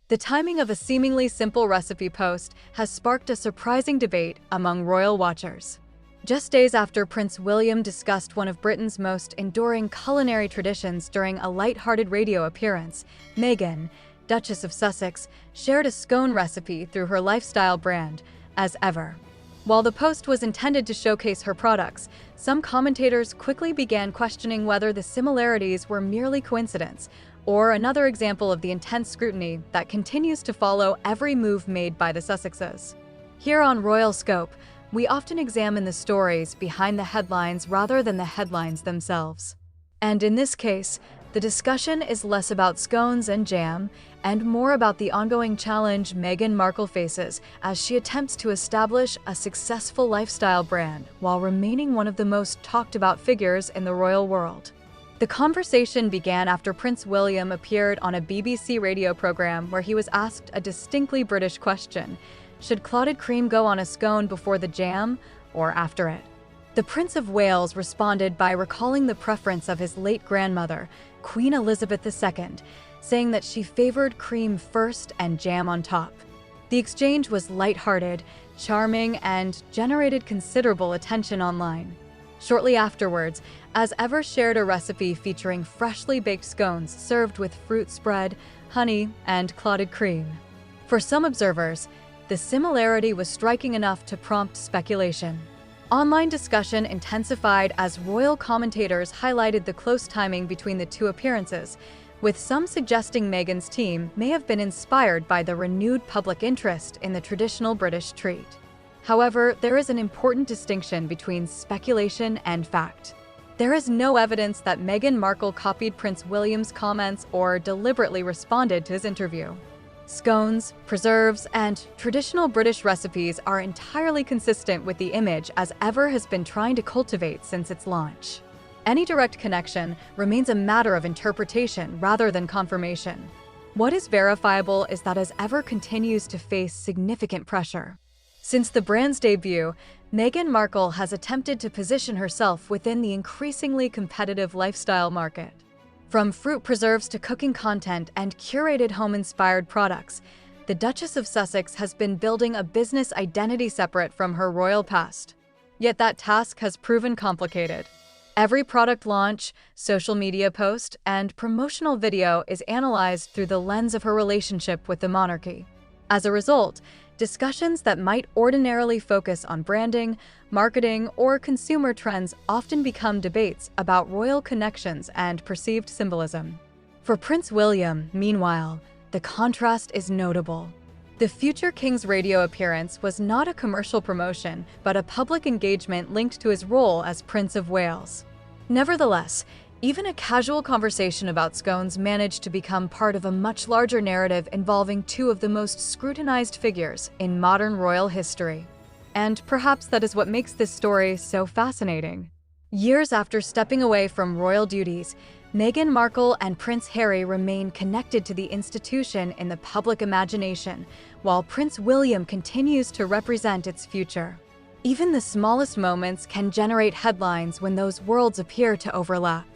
The timing of a seemingly simple recipe post has sparked a surprising debate among royal watchers. Just days after Prince William discussed one of Britain's most enduring culinary traditions during a light-hearted radio appearance, Meghan, Duchess of Sussex, shared a scone recipe through her lifestyle brand, As Ever. While the post was intended to showcase her products, some commentators quickly began questioning whether the similarities were merely coincidence or another example of the intense scrutiny that continues to follow every move made by the Sussexes. Here on Royal Scope, we often examine the stories behind the headlines rather than the headlines themselves. And in this case, the discussion is less about scones and jam and more about the ongoing challenge Meghan Markle faces as she attempts to establish a successful lifestyle brand while remaining one of the most talked about figures in the royal world. The conversation began after Prince William appeared on a BBC radio program where he was asked a distinctly British question: should clotted cream go on a scone before the jam or after it? The Prince of Wales responded by recalling the preference of his late grandmother, Queen Elizabeth II, saying that she favored cream first and jam on top. The exchange was lighthearted, charming, and generated considerable attention online. Shortly afterwards, As Ever shared a recipe featuring freshly baked scones served with fruit spread, honey, and clotted cream. For some observers, the similarity was striking enough to prompt speculation. Online discussion intensified as royal commentators highlighted the close timing between the two appearances, with some suggesting Meghan's team may have been inspired by the renewed public interest in the traditional British treat. However, there is an important distinction between speculation and fact. There is no evidence that Meghan Markle copied Prince William's comments or deliberately responded to his interview. Scones, preserves, and traditional British recipes are entirely consistent with the image As Ever has been trying to cultivate since its launch. Any direct connection remains a matter of interpretation rather than confirmation. What is verifiable is that As Ever continues to face significant pressure. Since the brand's debut, Meghan Markle has attempted to position herself within the increasingly competitive lifestyle market. From fruit preserves to cooking content and curated home-inspired products, the Duchess of Sussex has been building a business identity separate from her royal past. Yet that task has proven complicated. Every product launch, social media post, and promotional video is analyzed through the lens of her relationship with the monarchy. As a result, discussions that might ordinarily focus on branding, marketing, or consumer trends often become debates about royal connections and perceived symbolism. For Prince William, meanwhile, the contrast is notable. The future king's radio appearance was not a commercial promotion, but a public engagement linked to his role as Prince of Wales. Nevertheless, even a casual conversation about scones managed to become part of a much larger narrative involving two of the most scrutinized figures in modern royal history. And perhaps that is what makes this story so fascinating. Years after stepping away from royal duties, Meghan Markle and Prince Harry remain connected to the institution in the public imagination, while Prince William continues to represent its future. Even the smallest moments can generate headlines when those worlds appear to overlap.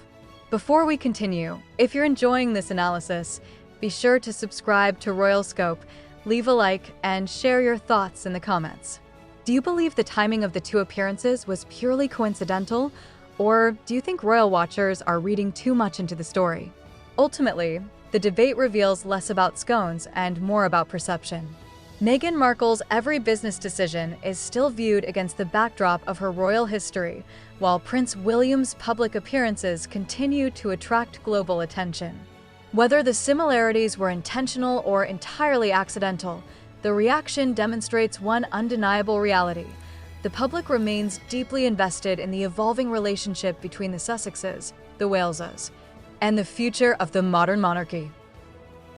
Before we continue, if you're enjoying this analysis, be sure to subscribe to Royal Scope, leave a like, and share your thoughts in the comments. Do you believe the timing of the two appearances was purely coincidental, or do you think royal watchers are reading too much into the story? Ultimately, the debate reveals less about scones and more about perception. Meghan Markle's every business decision is still viewed against the backdrop of her royal history, while Prince William's public appearances continue to attract global attention. Whether the similarities were intentional or entirely accidental, the reaction demonstrates one undeniable reality. The public remains deeply invested in the evolving relationship between the Sussexes, the Waleses, and the future of the modern monarchy.